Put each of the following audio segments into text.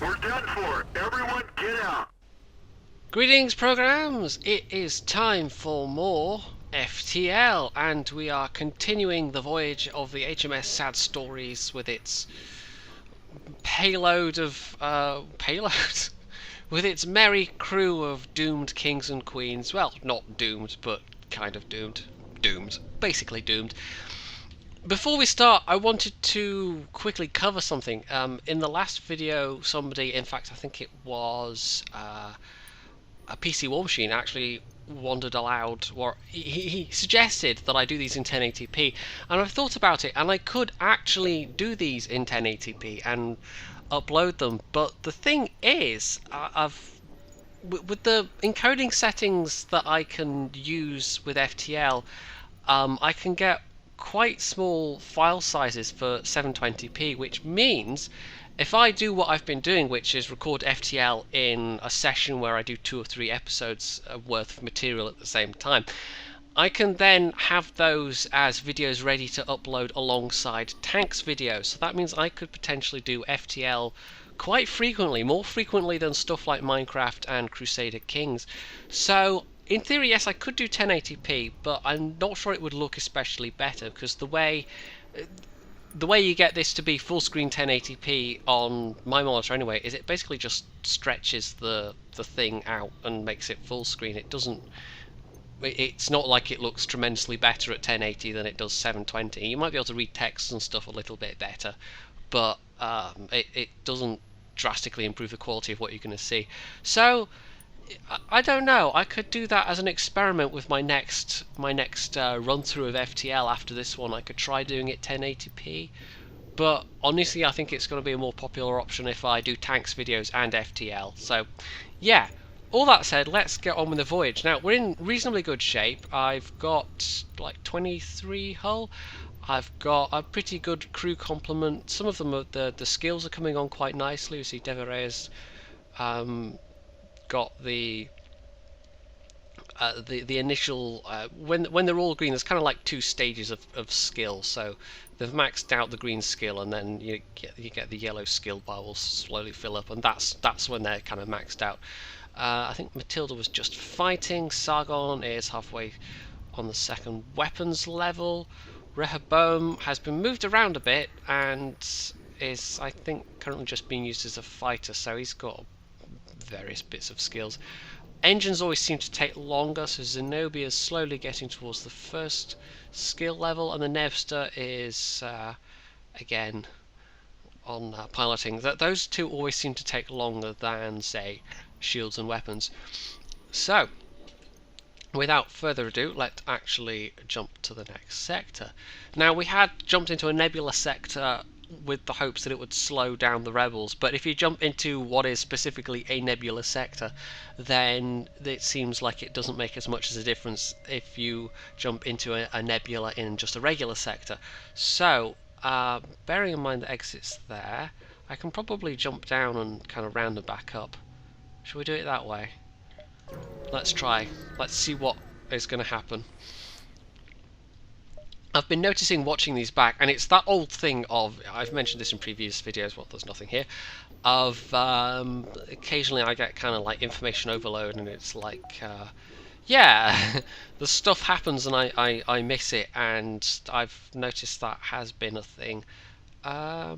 We're done for. Everyone get out. Greetings, programs! It is time for more FTL, and we are continuing the voyage of the HMS Sad Stories with its payload of payload with its merry crew of doomed kings and queens. Well, not doomed, but kind of doomed. Doomed. Basically doomed. Before we start, I wanted to quickly cover something. In the last video, somebody, in fact, I think it was a PC War Machine, actually wondered aloud, or he suggested that I do these in 1080p, and I've thought about it, and I could actually do these in 1080p and upload them. But the thing is, with the encoding settings that I can use with FTL, I can get quite small file sizes for 720p, which means if I do what I've been doing, which is record FTL in a session where I do 2 or 3 episodes worth of material at the same time, I can then have those as videos ready to upload alongside Tanks videos. So that means I could potentially do FTL quite frequently, more frequently than stuff like Minecraft and Crusader Kings. So in theory, yes, I could do 1080p, but I'm not sure it would look especially better, because the way you get this to be full screen 1080p on my monitor anyway is it basically just stretches the thing out and makes it full screen. It's not like it looks tremendously better at 1080 than it does 720. You might be able to read text and stuff a little bit better, but it doesn't drastically improve the quality of what you're going to see. So I don't know. I could do that as an experiment with my next run through of FTL after this one. I could try doing it 1080p, but honestly, I think it's going to be a more popular option if I do Tanks videos and FTL. So, yeah. All that said, let's get on with the voyage. Now, we're in reasonably good shape. I've got like 23 hull. I've got a pretty good crew complement. Some of them, the skills are coming on quite nicely. You see Devere's got the initial when they're all green, there's kind of like 2 stages of skill. So they've maxed out the green skill, and then you get the yellow skill bar will slowly fill up, and that's when they're kind of maxed out. I think Matilda was just fighting. Sargon is halfway on the 2nd weapons level. Rehoboam has been moved around a bit and is, I think, currently just being used as a fighter, so he's got various bits of skills. Engines always seem to take longer, so Zenobia is slowly getting towards the 1st skill level, and the Nevster is again on piloting. Those 2 always seem to take longer than, say, shields and weapons. So without further ado, let's actually jump to the next sector. Now, we had jumped into a nebula sector with the hopes that it would slow down the rebels, but if you jump into what is specifically a nebula sector, then it seems like it doesn't make as much as a difference if you jump into a nebula in just a regular sector. So bearing in mind the exit's there, I can probably jump down and kind of round and back up. Shall we do it that way? Let's try. Let's see what is going to happen. I've been noticing watching these back, and it's that old thing of, I've mentioned this in previous videos, well, there's nothing here, of occasionally I get kind of like information overload, and it's like, yeah, the stuff happens and I miss it, and I've noticed that has been a thing. I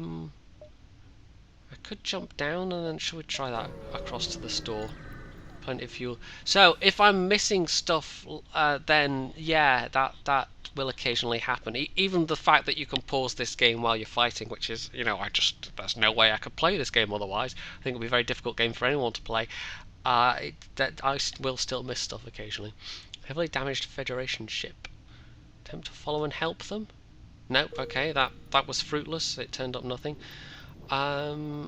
could jump down, and then should we try that across to the store? Plenty of fuel. So if I'm missing stuff, then yeah, that will occasionally happen. Even the fact that you can pause this game while you're fighting, which is, there's no way I could play this game otherwise. I think it would be a very difficult game for anyone to play. I will still miss stuff occasionally. Heavily damaged Federation ship. Attempt to follow and help them? Nope. Okay, that was fruitless. It turned up nothing. Also,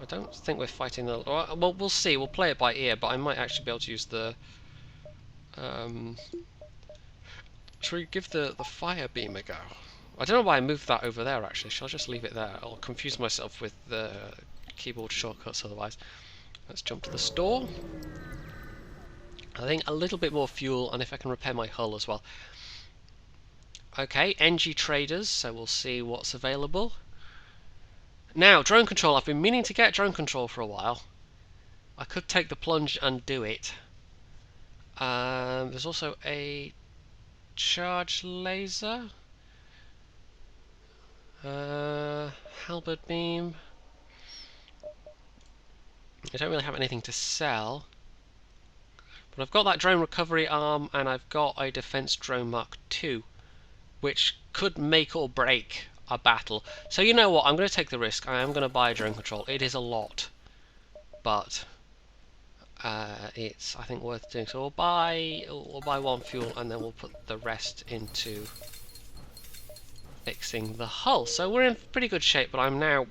I don't think we're fighting the... Well, we'll see. We'll play it by ear, but I might actually be able to use the... Shall we give the fire beam a go? I don't know why I moved that over there, actually. Shall I just leave it there? I'll confuse myself with the keyboard shortcuts otherwise. Let's jump to the store. I think a little bit more fuel, and if I can repair my hull as well. Okay, NG traders, so we'll see what's available. Now, drone control. I've been meaning to get drone control for a while. I could take the plunge and do it. There's also a charge laser. Halberd beam. I don't really have anything to sell. But I've got that drone recovery arm and I've got a defense drone Mark II, which could make or break a battle. So you know what, I'm going to take the risk. I am going to buy a drone control. It is a lot, but it's, I think, worth doing. So we'll buy one fuel and then we'll put the rest into fixing the hull. So we're in pretty good shape, but I'm now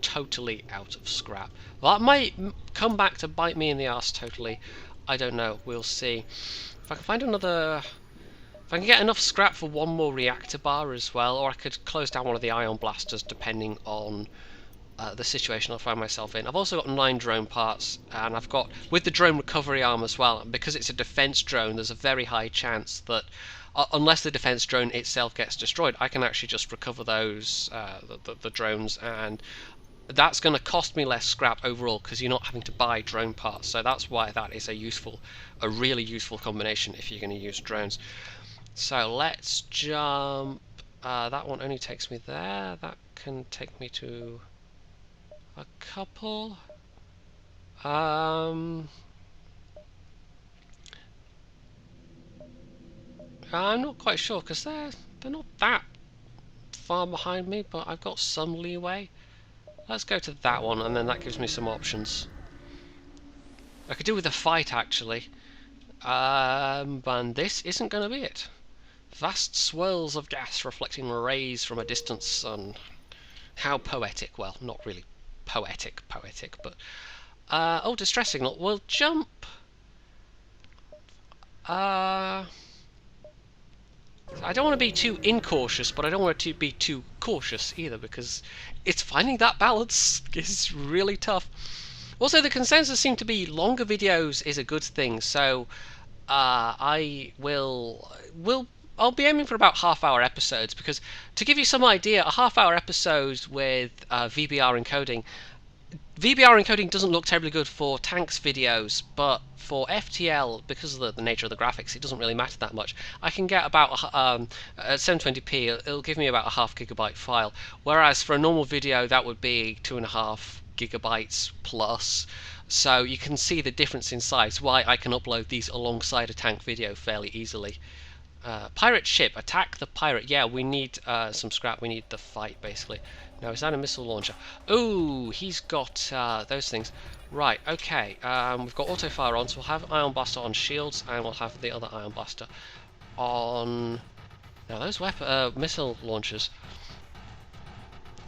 totally out of scrap. Well, that might come back to bite me in the arse totally. I don't know. We'll see. If I can find another... If I can get enough scrap for one more reactor bar as well, or I could close down one of the ion blasters depending on the situation I find myself in. I've also got 9 drone parts, and I've got, with the drone recovery arm as well, because it's a defense drone, there's a very high chance that unless the defense drone itself gets destroyed, I can actually just recover those, the drones, and that's going to cost me less scrap overall because you're not having to buy drone parts. So that's why that is a really useful combination if you're going to use drones. So let's jump. That one only takes me there. That can take me to a couple. I'm not quite sure because they're not that far behind me, but I've got some leeway. Let's go to that one, and then that gives me some options. I could do with a fight, actually. And this isn't going to be it. Vast swirls of gas reflecting rays from a distant sun. How poetic. Well, not really poetic, but... oh, distress signal. We'll jump... I don't want to be too incautious, but I don't want to be too cautious either, because it's finding that balance is really tough. Also, the consensus seemed to be longer videos is a good thing, so I'll be aiming for about half-hour episodes, because to give you some idea, a half-hour episode with VBR encoding doesn't look terribly good for tanks videos, but for FTL, because of the nature of the graphics, it doesn't really matter that much. I can get about, at 720p, it'll give me about a ½ gigabyte file, whereas for a normal video that would be 2.5 gigabytes plus. So you can see the difference in size, why I can upload these alongside a tank video fairly easily. Pirate ship, attack the pirate. Yeah, we need some scrap, we need the fight basically. Now, is that a missile launcher? Ooh, he's got those things. Right, okay, we've got auto fire on, so we'll have ion blaster on shields, and we'll have the other ion blaster on... Now, those missile launchers...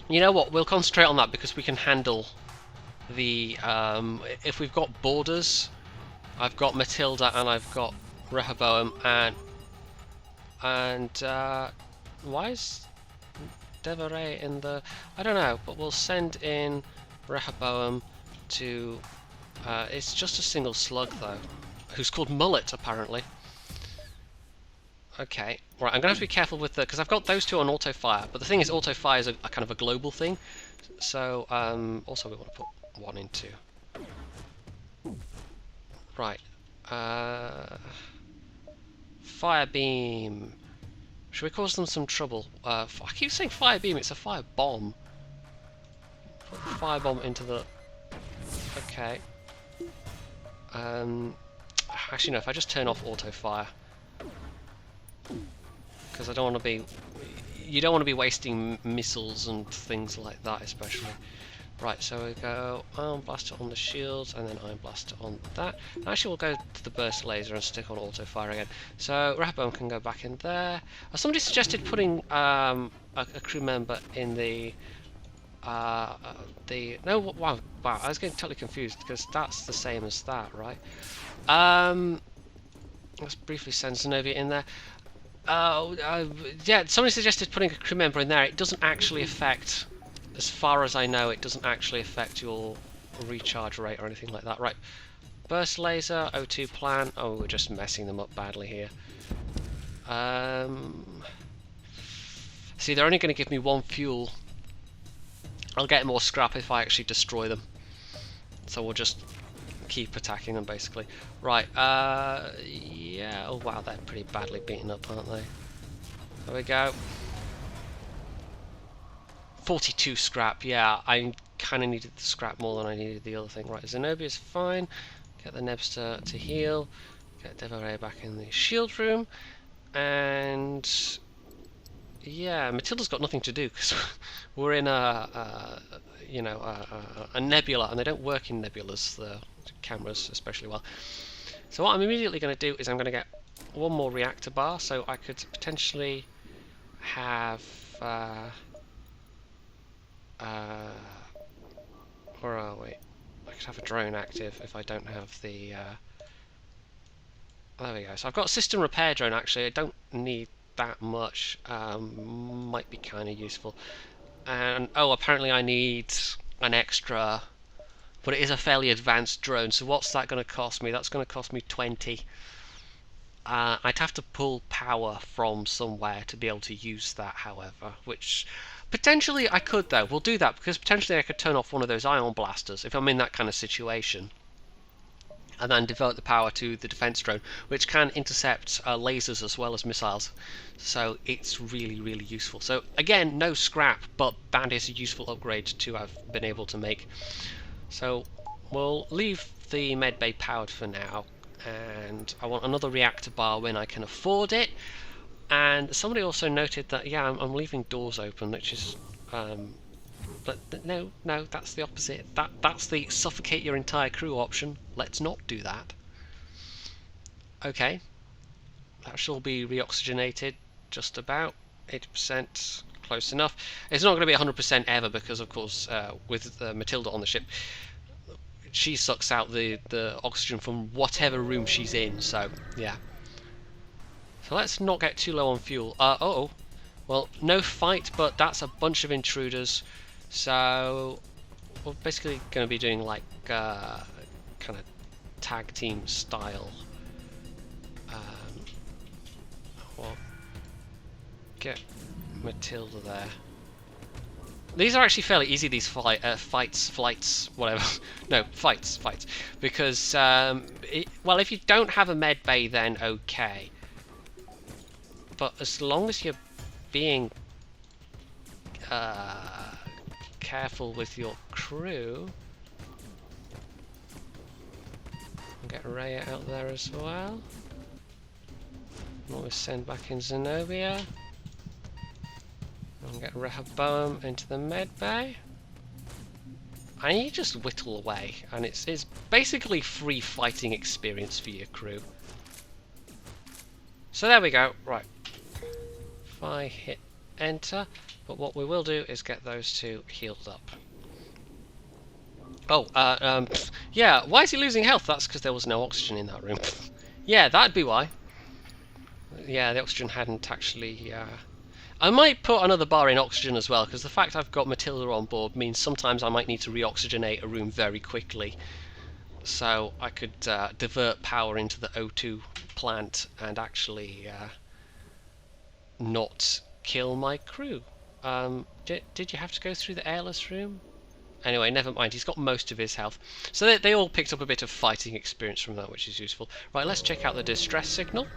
You know what, we'll concentrate on that because we can handle the... if we've got borders, I've got Matilda and I've got Rehoboam, and why is Devaray in the... I don't know, but we'll send in Rehoboam to... it's just a single slug though, who's called Mullet apparently. Okay, right, I'm going to have to be careful with the... because I've got those two on auto fire, but the thing is auto fire is a kind of a global thing, so also we want to put one into... Right, fire beam. Should we cause them some trouble? I keep saying fire beam, it's a fire bomb. Put the fire bomb into the... Okay. Actually no, if I just turn off auto fire. Because I don't want to be... You don't want to be wasting missiles and things like that especially. Right, so we go ion blaster on the shields and then ion blaster on that. Actually, we'll go to the burst laser and stick on auto fire again. So Rehoboam can go back in there. Somebody suggested putting a crew member in the no, wow, I was getting totally confused because that's the same as that, right? Let's briefly send Zenobia in there. Yeah, somebody suggested putting a crew member in there. It doesn't actually affect. As far as I know, it doesn't actually affect your recharge rate or anything like that. Right, burst laser, O2 plan. Oh, we're just messing them up badly here. See, they're only going to give me one fuel. I'll get more scrap if I actually destroy them. So we'll just keep attacking them, basically. Right, yeah, oh wow, they're pretty badly beaten up, aren't they? There we go. 42 scrap, yeah, I kind of needed the scrap more than I needed the other thing. Right, Zenobia's fine. Get the Nebster to heal. Get Devaray back in the shield room. And yeah, Matilda's got nothing to do because we're in a nebula, and they don't work in nebulas, the cameras especially well. So what I'm immediately going to do is I'm going to get one more reactor bar, so I could potentially have where are we? I could have a drone active if I don't have the there we go. So I've got a system repair drone actually. I don't need that much. Might be kind of useful. And oh, apparently I need an extra, but it is a fairly advanced drone. So what's that going to cost me? That's going to cost me 20. I'd have to pull power from somewhere to be able to use that, however, which potentially I could though. We'll do that because potentially I could turn off one of those ion blasters if I'm in that kind of situation, and then devote the power to the defense drone, which can intercept lasers as well as missiles. So it's really, really useful. So again, no scrap, but that is a useful upgrade to have been able to make. So we'll leave the medbay powered for now, and I want another reactor bar when I can afford it. And somebody also noted that, yeah, I'm leaving doors open, which is but no, that's the opposite. That's the suffocate your entire crew option. Let's not do that. Okay, that shall be reoxygenated just about 80%, close enough. It's not going to be 100% ever because, of course, with Matilda on the ship, she sucks out the oxygen from whatever room she's in. So yeah. So let's not get too low on fuel. Oh, well, no fight, but that's a bunch of intruders. So we're basically going to be doing like kind of tag team style. Well, get Matilda there. These are actually fairly easy. These flights, whatever. No, fights, because well, if you don't have a med bay, then okay. But as long as you're being careful with your crew. We'll get Raya out there as well. We'll send back in Zenobia. We'll get Rehoboam into the med bay. And you just whittle away, and it's basically free fighting experience for your crew. So there we go. Right. If I hit enter, but what we will do is get those two healed up. Oh, yeah, why is he losing health? That's because there was no oxygen in that room. Yeah, that'd be why. Yeah, the oxygen hadn't actually... I might put another bar in oxygen as well, because the fact I've got Matilda on board means sometimes I might need to reoxygenate a room very quickly. So I could divert power into the O2 plant and actually not kill my crew. Did you have to go through the airless room? Anyway, never mind, he's got most of his health. So they all picked up a bit of fighting experience from that, which is useful. Right, let's check out the distress signal.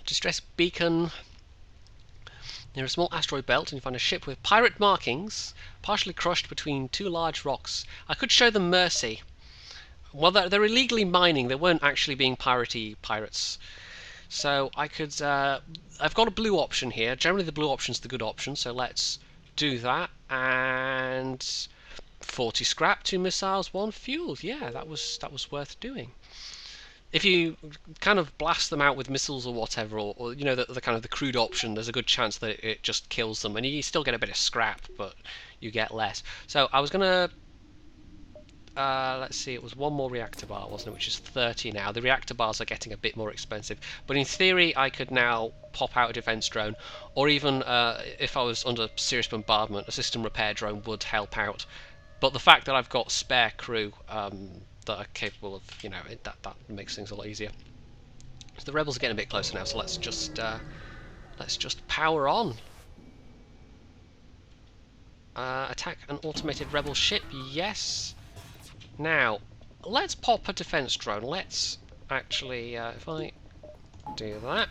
Distress beacon. Near a small asteroid belt, and you find a ship with pirate markings, partially crushed between two large rocks. I could show them mercy. Well, they're illegally mining. They weren't actually being pirates. So I could... I've got a blue option here. Generally the blue option's the good option, so let's do that. And 40 scrap, 2 missiles, 1 fuel. Yeah, that was worth doing. If you kind of blast them out with missiles or whatever, or you know, the kind of the crude option, there's a good chance that it just kills them, and you still get a bit of scrap, but you get less. So I was gonna let's see, it was one more reactor bar, wasn't it, which is 30 now. The reactor bars are getting a bit more expensive, but in theory I could now pop out a defense drone, or even if I was under serious bombardment, a system repair drone would help out. But the fact that I've got spare crew that are capable of, you know, that makes things a lot easier. So the rebels are getting a bit closer now, so let's just power on. Attack an automated rebel ship, yes. Now, let's pop a defense drone. Let's actually, if I do that,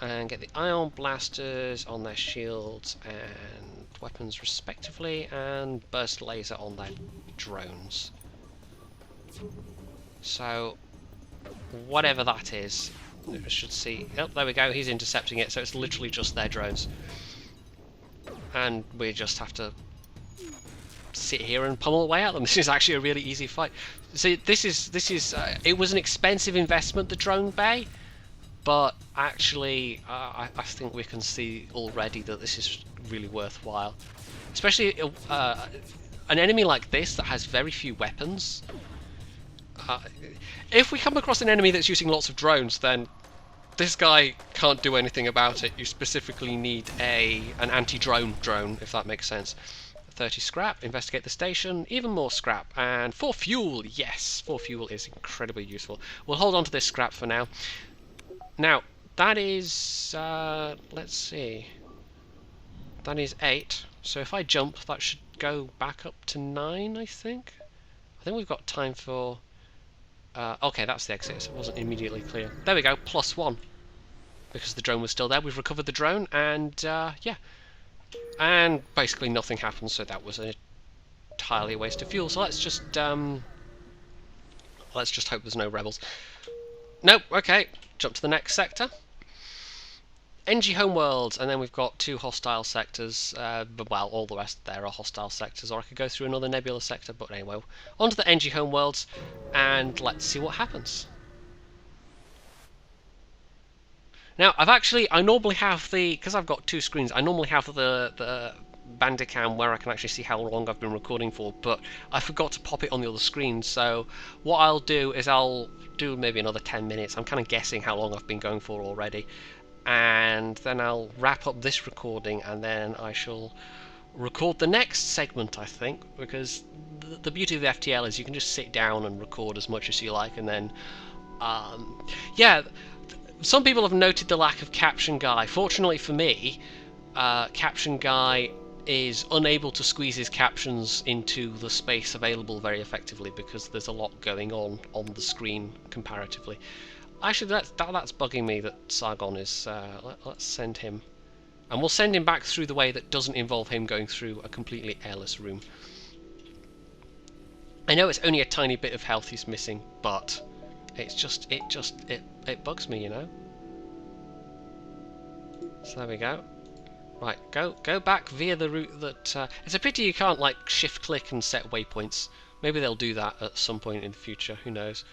and get the ion blasters on their shields and weapons respectively, and burst laser on their drones. So, whatever that is, I should see. Oh, there we go, he's intercepting it, so it's literally just their drones. And we just have to sit here and pummel away at them. This is actually a really easy fight. See, this is it was an expensive investment, the drone bay, but actually I think we can see already that this is really worthwhile. Especially an enemy like this that has very few weapons. If we come across an enemy that's using lots of drones, then this guy can't do anything about it. You specifically need an anti-drone drone, if that makes sense. 30 scrap, investigate the station, even more scrap, and 4 fuel, yes, 4 fuel is incredibly useful. We'll hold on to this scrap for now. Now, that is, let's see, that is 8, so if I jump, that should go back up to 9, I think. I think we've got time for, okay, that's the exit, so it wasn't immediately clear. There we go, +1, because the drone was still there. We've recovered the drone, and, yeah. And basically nothing happened, so that was entirely a waste of fuel. So let's just hope there's no rebels. Nope. Okay, jump to the next sector. NG homeworlds, and then we've got 2 hostile sectors. Well, all the rest there are hostile sectors, or I could go through another nebula sector. But anyway, onto the NG homeworlds, and let's see what happens. Now, I normally have because I've got 2 screens, I normally have the Bandicam where I can actually see how long I've been recording for, but I forgot to pop it on the other screen, so what I'll do is I'll do maybe another 10 minutes, I'm kind of guessing how long I've been going for already, and then I'll wrap up this recording, and then I shall record the next segment, I think, because the beauty of the FTL is you can just sit down and record as much as you like, and then, yeah. Some people have noted the lack of Caption Guy. Fortunately for me, Caption Guy is unable to squeeze his captions into the space available very effectively because there's a lot going on the screen comparatively. Actually, that's bugging me that Sargon is... let's send him. And we'll send him back through the way that doesn't involve him going through a completely airless room. I know it's only a tiny bit of health he's missing, but... It bugs me, you know. So there we go. Right, go back via the route that... it's a pity you can't, like, shift-click and set waypoints. Maybe they'll do that at some point in the future, who knows.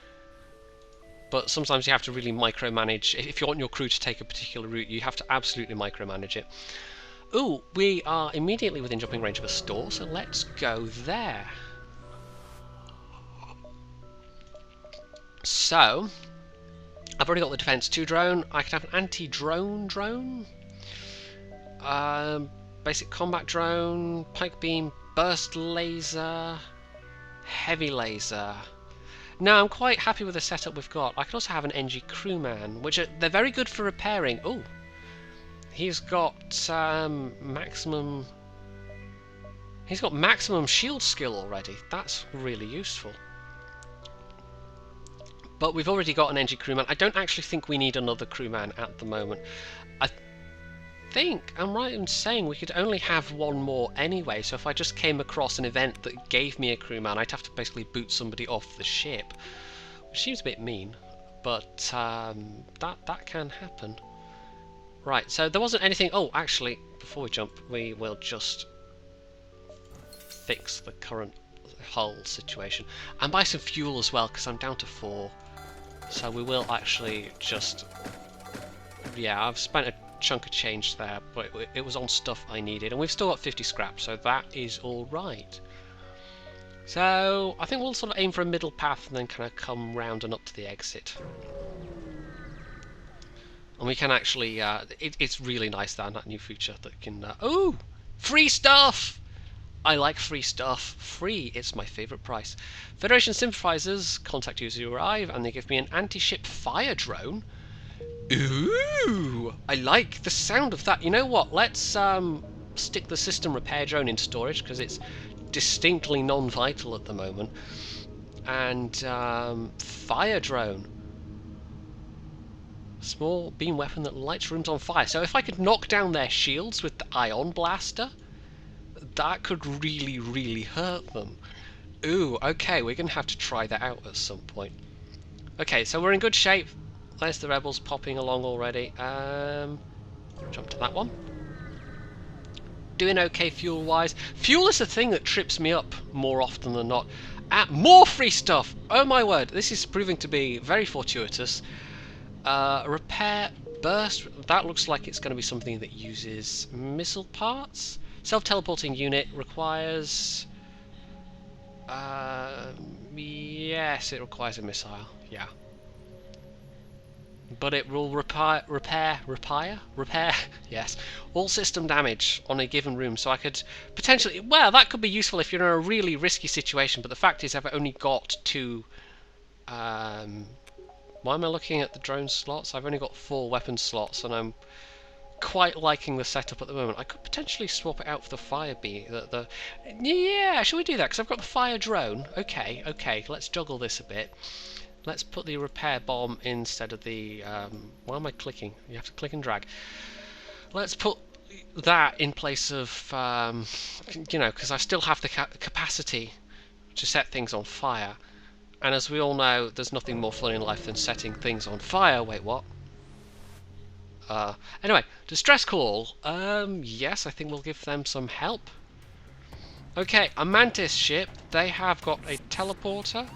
But sometimes you have to really micromanage. If you want your crew to take a particular route, you have to absolutely micromanage it. Ooh, we are immediately within jumping range of a store, so let's go there. So, I've already got the Defense 2 drone. I could have an anti-drone drone. Basic combat drone, pike beam, burst laser, heavy laser. No, I'm quite happy with the setup we've got. I could also have an NG crewman, which they're very good for repairing. Oh, he's got maximum. He's got maximum shield skill already. That's really useful. But we've already got an NG crewman. I don't actually think we need another crewman at the moment. I think I'm right in saying we could only have 1 more anyway, so if I just came across an event that gave me a crewman, I'd have to basically boot somebody off the ship. Which seems a bit mean, but that can happen. Right, so there wasn't anything... Oh, actually, before we jump, we will just fix the current hull situation. And buy some fuel as well, because I'm down to 4. So we will actually just... Yeah, I've spent a chunk of change there, but it was on stuff I needed. And we've still got 50 scrap, so that is alright. So I think we'll sort of aim for a middle path and then kind of come round and up to the exit. And we can actually... it's really nice that new feature that can... oh! Free stuff! I like free stuff. Free, it's my favourite price. Federation sympathizers contact you as you arrive, and they give me an anti-ship fire drone. Ooh! I like the sound of that. You know what? Let's stick the system repair drone in storage because it's distinctly non-vital at the moment. And fire drone. Small beam weapon that lights rooms on fire. So if I could knock down their shields with the ion blaster, that could really, really hurt them. Ooh, okay, we're going to have to try that out at some point. Okay, so we're in good shape. There's the rebels popping along already. Jump to that one. Doing okay fuel-wise. Fuel is the thing that trips me up more often than not. More free stuff! Oh my word, this is proving to be very fortuitous. Repair burst. That looks like it's going to be something that uses missile parts. Self-teleporting unit requires... yes, it requires a missile. Yeah. But it will repair, yes, all system damage on a given room. So I could potentially, well, that could be useful if you're in a really risky situation. But the fact is, I've only got two. Why am I looking at the drone slots? I've only got 4 weapon slots, and I'm quite liking the setup at the moment. I could potentially swap it out for the fire bee. Yeah, should we do that? Because I've got the fire drone. Okay, let's juggle this a bit. Let's put the repair bomb instead of the... why am I clicking? You have to click and drag. Let's put that in place of... you know, because I still have the capacity to set things on fire. And as we all know, there's nothing more fun in life than setting things on fire. Wait, what? Anyway, distress call. Yes, I think we'll give them some help. Okay, a Mantis ship. They have got a teleporter.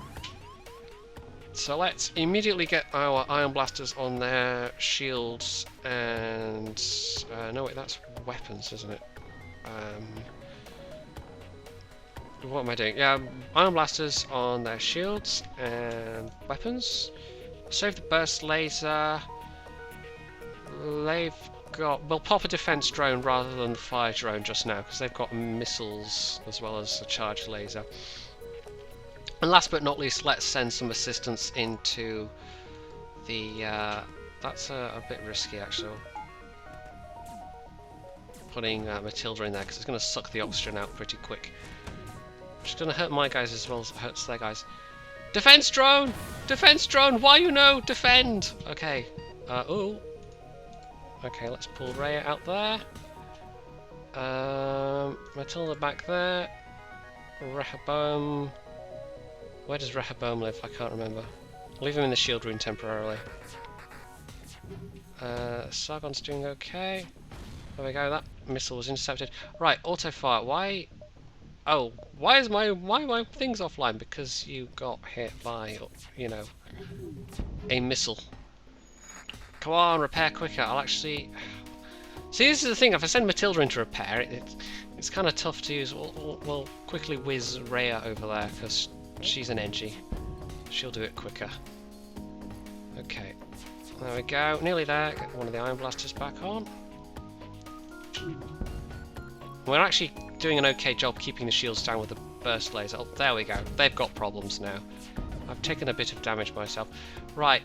So let's immediately get our ion blasters on their shields and... no wait, that's weapons, isn't it? What am I doing? Yeah, ion blasters on their shields and weapons. Save the burst laser. They've got... We'll pop a defense drone rather than the fire drone just now because they've got missiles as well as a charged laser. And last but not least, let's send some assistance into the... that's a bit risky, actually. Putting Matilda in there, because it's going to suck the oxygen out pretty quick. Which is going to hurt my guys as well as it hurts their guys. Defense drone! Defense drone! Why you know? Defend! Okay. Oh. Okay, let's pull Rhea out there. Matilda back there. Rehoboam... Where does Rehoboam live? I can't remember. Leave him in the shield room temporarily. Sargon's doing okay. There we go, that missile was intercepted. Right, auto fire. Why? Oh, why are my things offline? Because you got hit by, you know, a missile. Come on, repair quicker. I'll actually... See, this is the thing. If I send Matilda into repair, it's kind of tough to use. We'll quickly whiz Rhea over there because she's an edgy. She'll do it quicker. Okay. There we go. Nearly there. Get one of the iron blasters back on. We're actually doing an okay job keeping the shields down with the burst laser. Oh, there we go. They've got problems now. I've taken a bit of damage myself. Right,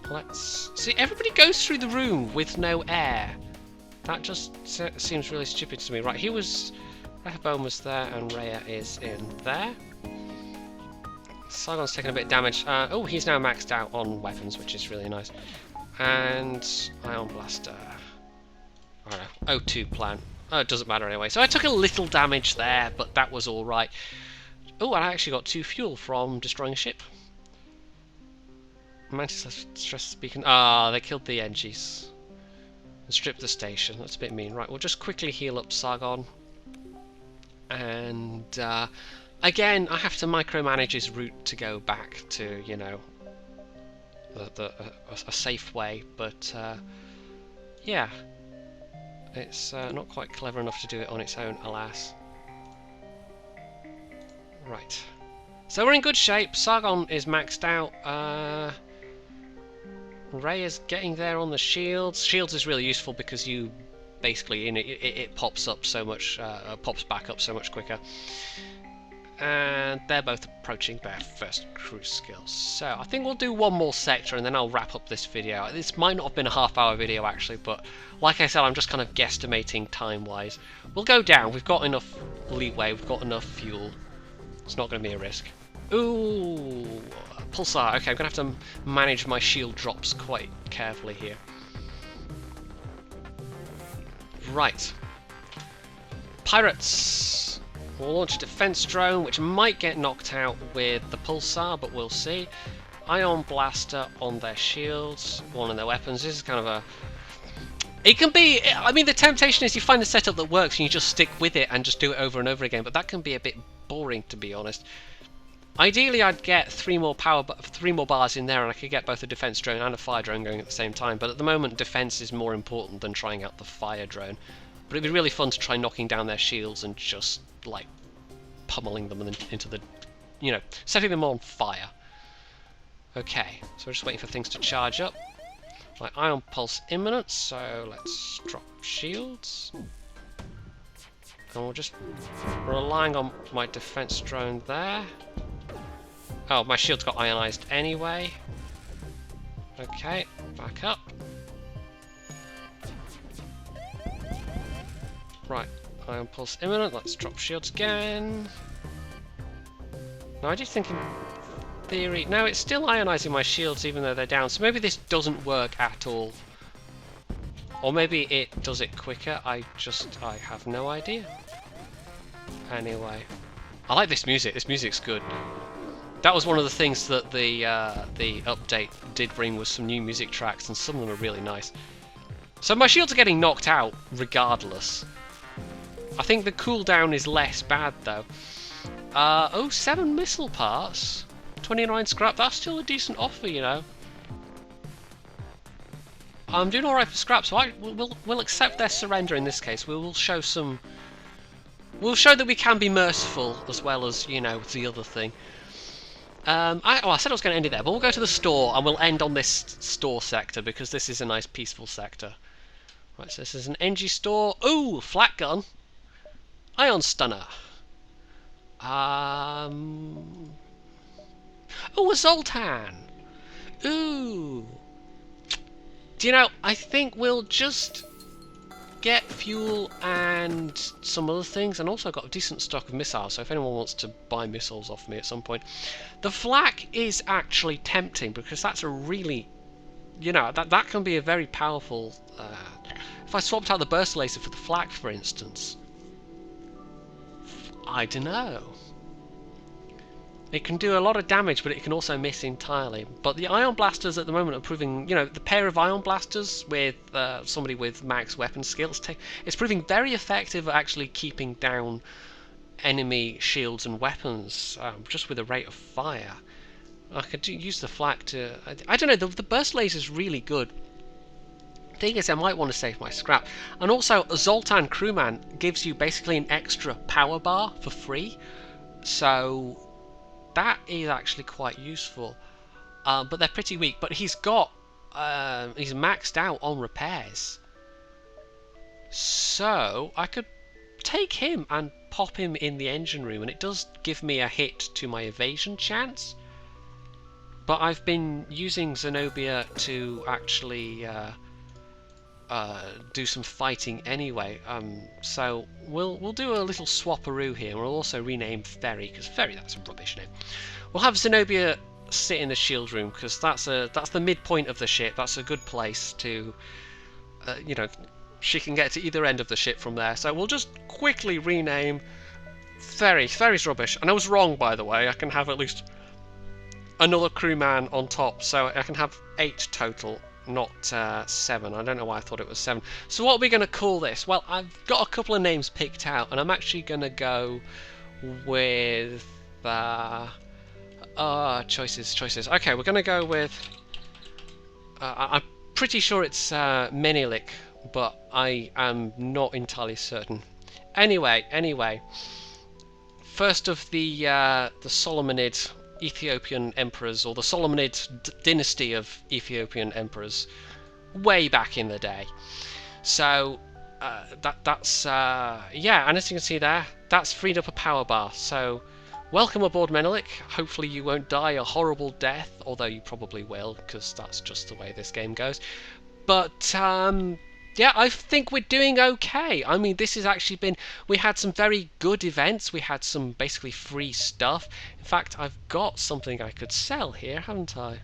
let's see. Everybody goes through the room with no air. That just seems really stupid to me. Right, Rehoboam was there and Rhea is in there. Sargon's taken a bit of damage. Oh, he's now maxed out on weapons, which is really nice. And Ion Blaster. I don't know. O2 plan. Oh, it doesn't matter anyway. So I took a little damage there, but that was alright. Oh, I actually got 2 fuel from destroying a ship. Mantis has stress beacon. Ah, they killed the Engies. And stripped the station. That's a bit mean. Right, we'll just quickly heal up Sargon. And again, I have to micromanage his route to go back to, you know, a safe way. But yeah, it's not quite clever enough to do it on its own, alas. Right. So we're in good shape. Sargon is maxed out. Ray is getting there on the shields. Shields is really useful because you basically it pops up so much, pops back up so much quicker. and they're both approaching their first cruise skills. So I think we'll do one more sector and then I'll wrap up this video. This might not have been a half-hour video actually, but like I said, I'm just kind of guesstimating time-wise. We'll go down. We've got enough leeway. We've got enough fuel. It's not going to be a risk. Ooh, Pulsar. Okay, I'm going to have to manage my shield drops quite carefully here. Right. Pirates. We'll launch a defense drone, which might get knocked out with the Pulsar, but we'll see. Ion blaster on their shields, one of their weapons. This is kind of a... It can be... I mean, the temptation is you find a setup that works and you just stick with it and just do it over and over again, but that can be a bit boring, to be honest. Ideally, I'd get three more bars in there and I could get both a defense drone and a fire drone going at the same time, but at the moment, defense is more important than trying out the fire drone. But it'd be really fun to try knocking down their shields and just, like, pummeling them into the, you know, setting them on fire. Okay, so we're just waiting for things to charge up. My ion pulse imminent, so let's drop shields. And we're just relying on my defense drone there. Oh, my shield's got ionized anyway. Okay, back up. Right, ion pulse imminent, let's drop shields again. Now I do think in theory... No, it's still ionizing my shields even though they're down, so maybe this doesn't work at all. Or maybe it does it quicker, I have no idea. Anyway. I like this music, this music's good. That was one of the things that the update did bring, was some new music tracks, and some of them are really nice. So my shields are getting knocked out regardless. I think the cooldown is less bad though. Oh, 7 missile parts, 29 scrap, that's still a decent offer, you know. I'm doing alright for scrap, so we'll accept their surrender in this case. We'll show some... We'll show that we can be merciful as well as, you know, the other thing. I said I was going to end it there, but we'll go to the store and we'll end on this store sector because this is a nice peaceful sector. Right, so this is an NG store. Ooh, flat gun. Ion stunner. Oh, a Zoltan. Ooh. Do you know, I think we'll just get fuel and some other things, and also got a decent stock of missiles, so if anyone wants to buy missiles off me at some point. The flak is actually tempting because that's a really, you know, that can be a very powerful... if I swapped out the burst laser for the flak, for instance, I don't know. It can do a lot of damage, but it can also miss entirely. But the ion blasters at the moment are proving, you know, the pair of ion blasters with somebody with max weapon skills, it's proving very effective at actually keeping down enemy shields and weapons, just with a rate of fire. I could use the flak to... I don't know, the burst laser is really good. Thing is, I might want to save my scrap. And also, a Zoltan crewman gives you basically an extra power bar for free. So... that is actually quite useful, but they're pretty weak. But he's got, he's maxed out on repairs, so I could take him and pop him in the engine room, and it does give me a hit to my evasion chance. But I've been using Zenobia to actually do some fighting anyway, so we'll do a little swapperoo here. We'll also rename Ferry, because Ferry, that's a rubbish name. We'll have Zenobia sit in the shield room, because that's the midpoint of the ship. That's a good place to, you know, she can get to either end of the ship from there. So we'll just quickly rename Ferry. Ferry's rubbish, and I was wrong, by the way. I can have at least another crewman on top, so I can have 8 total. Not 7. I don't know why I thought it was 7. So what are we going to call this? Well, I've got a couple of names picked out, and I'm actually going to go with choices. Okay, we're going to go with I'm pretty sure it's Menelik, but I am not entirely certain. Anyway, first of the Solomonid Ethiopian emperors, or the Solomonid dynasty of Ethiopian emperors, way back in the day. So that's yeah, and as you can see there, that's freed up a power bar. So welcome aboard, Menelik. Hopefully you won't die a horrible death, although you probably will, because that's just the way this game goes. But yeah, I think we're doing okay. I mean, this has actually been... We had some very good events. We had some basically free stuff. In fact, I've got something I could sell here, haven't I?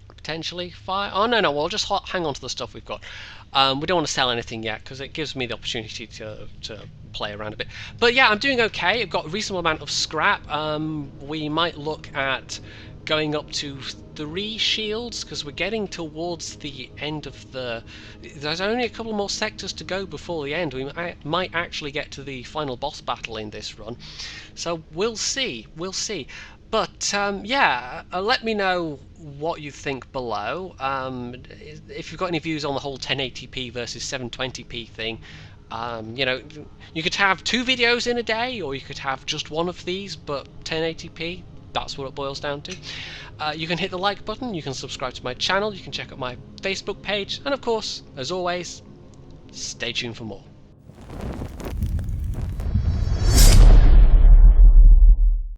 Potentially fire. Oh no, we'll just hang on to the stuff we've got. We don't want to sell anything yet because it gives me the opportunity to play around a bit. But yeah, I'm doing okay. I've got a reasonable amount of scrap. We might look at going up to 3 shields because we're getting towards the end of the... There's only a couple more sectors to go before the end. We might actually get to the final boss battle in this run. So we'll see. But yeah, let me know what you think below. If you've got any views on the whole 1080p versus 720p thing, you know, you could have 2 videos in a day, or you could have just one of these, but 1080p, that's what it boils down to. You can hit the like button, you can subscribe to my channel, you can check out my Facebook page, and of course, as always, stay tuned for more.